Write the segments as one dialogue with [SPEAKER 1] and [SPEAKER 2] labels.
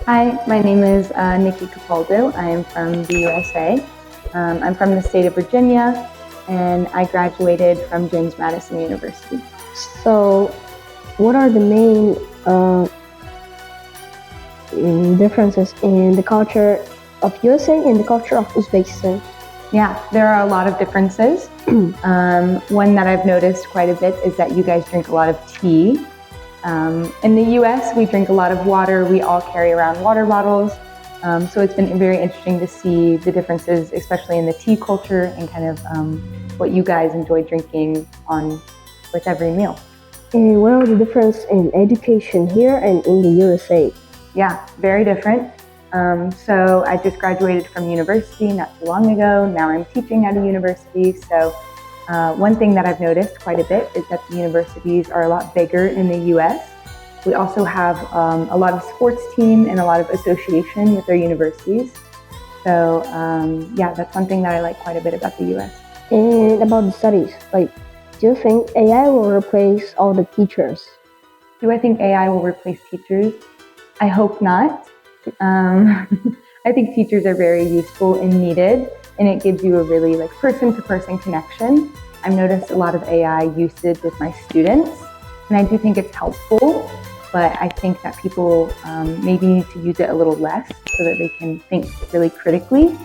[SPEAKER 1] Hi, my name is Nikki Capaldo. I am from the USA. I'm from the state of Virginia, and I graduated from James Madison University.
[SPEAKER 2] So, what are the main differences in the culture of USA and the culture of Uzbekistan?
[SPEAKER 1] Yeah, there are a lot of differences. One that I've noticed quite a bit is that you guys drink a lot of tea. In the US, we drink a lot of water. We all carry around water bottles. So it's been very interesting to see the differences, especially in the tea culture and kind of what you guys enjoy drinking with every meal.
[SPEAKER 2] And what are the differences in education here and in the USA?
[SPEAKER 1] Yeah, very different. So I just graduated from university not too long ago. Now I'm teaching at a university. So one thing that I've noticed quite a bit is that the universities are a lot bigger in the US. We also have a lot of sports team and a lot of association with their universities. So yeah, that's one thing that I like quite a bit about the US.
[SPEAKER 2] And about the studies, do you think AI will replace all the teachers?
[SPEAKER 1] Do I think AI will replace teachers? I hope not. I think teachers are very useful and needed, and it gives you a really person-to-person connection. I've noticed a lot of AI usage with my students, and I do think it's helpful, but I think that people maybe need to use it a little less so that they can think really critically.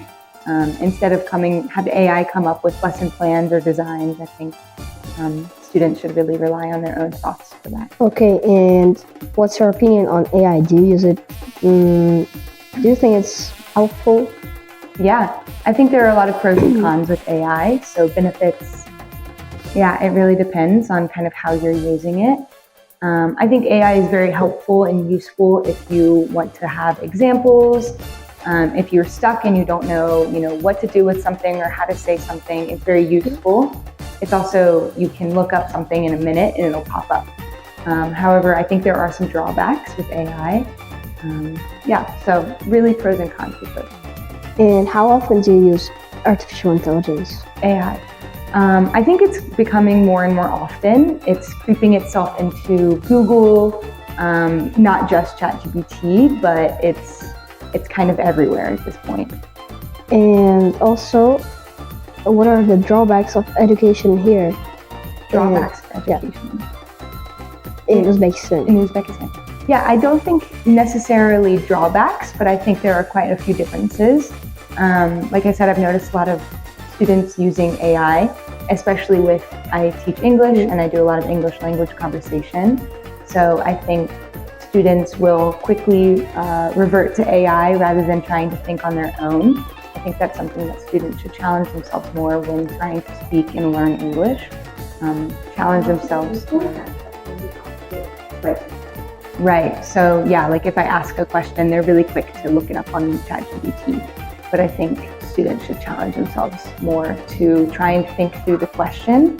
[SPEAKER 1] Instead of have AI come up with lesson plans or designs, I think students should really rely on their own thoughts for that.
[SPEAKER 2] Okay, and what's your opinion on AI? Do you use it? Do you think it's helpful?
[SPEAKER 1] Yeah, I think there are a lot of pros and cons with AI. So benefits, yeah, it really depends on kind of how you're using it. I think AI is very helpful and useful if you want to have examples. If you're stuck and you don't know, what to do with something or how to say something, it's very useful. It's also, you can look up something in a minute and it'll pop up. However, I think there are some drawbacks with AI. Yeah, so really pros and cons with both.
[SPEAKER 2] And how often do you use artificial intelligence?
[SPEAKER 1] AI. I think it's becoming more and more often. It's creeping itself into Google, not just ChatGPT, but it's kind of everywhere at this point.
[SPEAKER 2] And also, what are the drawbacks of education here?
[SPEAKER 1] Drawbacks of education?
[SPEAKER 2] Yeah. In Uzbekistan.
[SPEAKER 1] In Uzbekistan. Yeah, I don't think necessarily drawbacks, but I think there are quite a few differences. Like I said, I've noticed a lot of students using AI, especially I teach English and I do a lot of English language conversation. So I think students will quickly revert to AI rather than trying to think on their own. I think that's something that students should challenge themselves more when trying to speak and learn English. Challenge themselves. Right. So yeah, if I ask a question, they're really quick to look it up on ChatGPT. But I think students should challenge themselves more to try and think through the question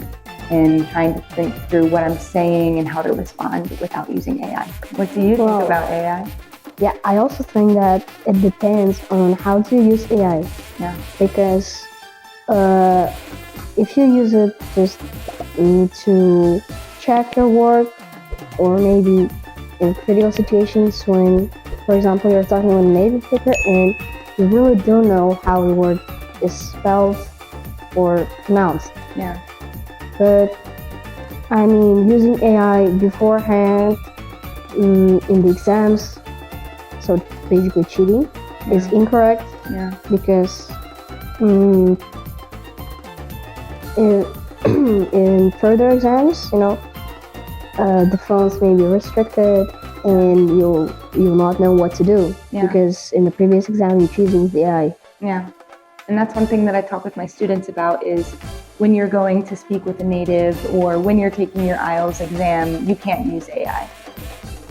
[SPEAKER 1] and trying to think through what I'm saying and how to respond without using AI. What do you think about AI?
[SPEAKER 2] Yeah, I also think that it depends on how to use AI.
[SPEAKER 1] Yeah.
[SPEAKER 2] Because if you use it just to check your work, or maybe in critical situations when, for example, you're talking with a native speaker and you really don't know how the word is spelled or pronounced.
[SPEAKER 1] Yeah.
[SPEAKER 2] But I mean, using AI beforehand in the exams, so basically cheating, is incorrect.
[SPEAKER 1] Yeah.
[SPEAKER 2] Because in further exams, the phones may be restricted and you'll not know what to do.
[SPEAKER 1] Yeah.
[SPEAKER 2] Because in the previous exam you choosing the AI.
[SPEAKER 1] Yeah. And that's one thing that I talk with my students about is when you're going to speak with a native or when you're taking your IELTS exam, you can't use AI.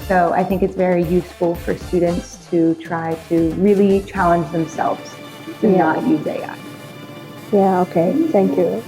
[SPEAKER 1] So I think it's very useful for students to try to really challenge themselves to not use AI.
[SPEAKER 2] Yeah, okay. Thank you.